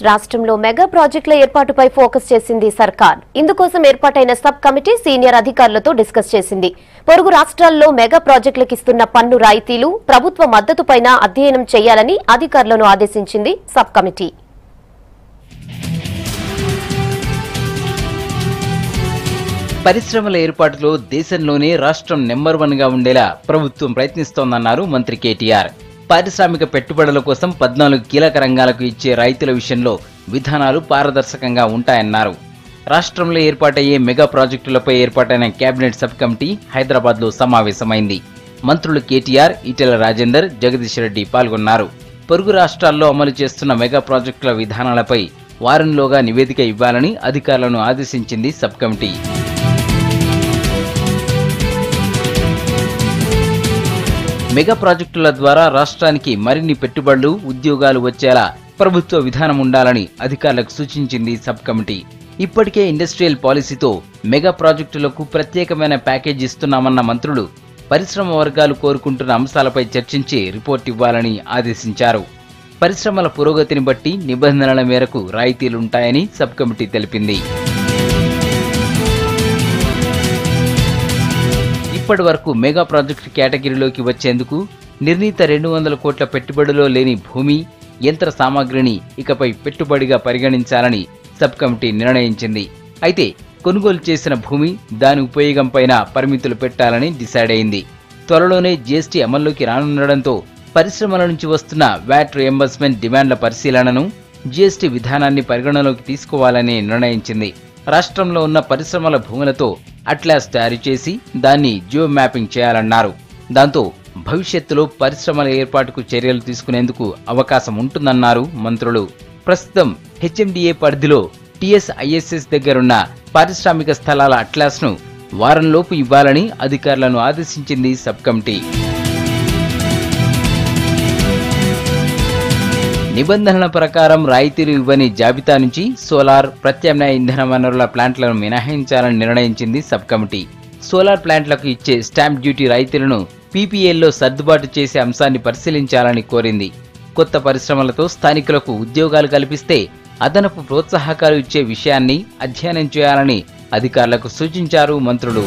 రాష్ట్రంలో మెగా ప్రాజెక్టుల ఏర్పాటుపై ఫోకస్ చేసింది సర్కార్. ఇందుకోసం ఏర్పాటైన సబ్ కమిటీ సీనియర్ అధికారులతో డిస్కస్ చేసింది. పొరుగు రాష్ట్రాల్లో మెగా ప్రాజెక్టులకు ఇస్తున్న పన్ను రాయితీలు, ప్రభుత్వ మద్దతుపైన అధ్యయనం చేయాలని అధికారులను ఆదేశించింది సబ్ కమిటీ. పరిశ్రమల ఏర్పాటులో దేశంలోనే రాష్ట్రం నెంబర్ 1 గా ఉండేలా ప్రభుత్వం ప్రయత్నిస్తోందన్నారు మంత్రి కేటీఆర్. పారిశ్రామిక పెట్టుబడుల కోసం 14 కీలక రంగాలకు ఇచ్చే రైతుల విషయంలో విధానాలు పారదర్శకంగా ఉంటాయన్నారు. రాష్ట్రంలో ఏర్పాటయ్యే మెగా ప్రాజెక్టులపై ఏర్పాటైన కేబినెట్ సబ్ కమిటీ హైదరాబాద్లో సమావేశమైంది. మంత్రులు కేటీఆర్, ఈటెల రాజేందర్, జగదీష్ రెడ్డి పాల్గొన్నారు. పొరుగు రాష్ట్రాల్లో అమలు చేస్తున్న మెగా ప్రాజెక్టుల విధానాలపై వారంలోగా నివేదిక ఇవ్వాలని అధికారులను ఆదేశించింది సబ్ కమిటీ. మెగా ప్రాజెక్టుల ద్వారా రాష్ట్రానికి మరిన్ని పెట్టుబడులు, ఉద్యోగాలు వచ్చేలా ప్రభుత్వ విధానం ఉండాలని అధికారులకు సూచించింది సబ్ కమిటీ. ఇప్పటికే ఇండస్ట్రియల్ పాలసీతో మెగా ప్రాజెక్టులకు ప్రత్యేకమైన ప్యాకేజ్ ఇస్తున్నామన్న మంత్రులు పరిశ్రమ వర్గాలు కోరుకుంటున్న అంశాలపై చర్చించి రిపోర్ట్ ఇవ్వాలని ఆదేశించారు. పరిశ్రమల పురోగతిని బట్టి నిబంధనల మేరకు రాయితీలుంటాయని సబ్ కమిటీ తెలిపింది. ఇప్పటి వరకు మెగా ప్రాజెక్టు కేటగిరీలోకి వచ్చేందుకు నిర్ణీత 200 కోట్ల పెట్టుబడిలో లేని భూమి, యంత్ర సామాగ్రిని ఇకపై పెట్టుబడిగా పరిగణించాలని సబ్ కమిటీ నిర్ణయించింది. అయితే కొనుగోలు చేసిన భూమి, దాని ఉపయోగంపైన పరిమితులు పెట్టాలని డిసైడ్ అయింది. త్వరలోనే జీఎస్టీ అమల్లోకి రానుండడంతో పరిశ్రమల నుంచి వస్తున్న వ్యాట్ రియంబర్స్మెంట్ డిమాండ్ల పరిశీలనను, జీఎస్టీ విధానాన్ని పరిగణలోకి తీసుకోవాలని నిర్ణయించింది. రాష్ట్రంలో ఉన్న పరిశ్రమల భూములతో అట్లాస్ తయారు చేసి దాన్ని జియో మ్యాపింగ్ చేయాలన్నారు. దాంతో భవిష్యత్తులో పరిశ్రమల ఏర్పాటుకు చర్యలు తీసుకునేందుకు అవకాశం ఉంటుందన్నారు మంత్రులు. ప్రస్తుతం హెచ్ఎండిఏ పరిధిలో టీఎస్ఐఎస్ఎస్ దగ్గరున్న పారిశ్రామిక స్థలాల అట్లాస్ను వారంలోపు ఇవ్వాలని అధికారులను ఆదేశించింది సబ్ కమిటీ. నిబంధనల ప్రకారం రాయితీలు ఇవ్వని జాబితా నుంచి సోలార్, ప్రత్యామ్నాయ ఇంధన వనరుల ప్లాంట్లను మినహాయించాలని నిర్ణయించింది సబ్ కమిటీ. సోలార్ ప్లాంట్లకు ఇచ్చే స్టాంప్ డ్యూటీ రాయితీలను పీపీఎల్లో సర్దుబాటు చేసే అంశాన్ని పరిశీలించాలని కోరింది. కొత్త పరిశ్రమలతో స్థానికులకు ఉద్యోగాలు కల్పిస్తే అదనపు ప్రోత్సాహకాలు ఇచ్చే విషయాన్ని అధ్యయనం చేయాలని అధికారులకు సూచించారు మంత్రులు.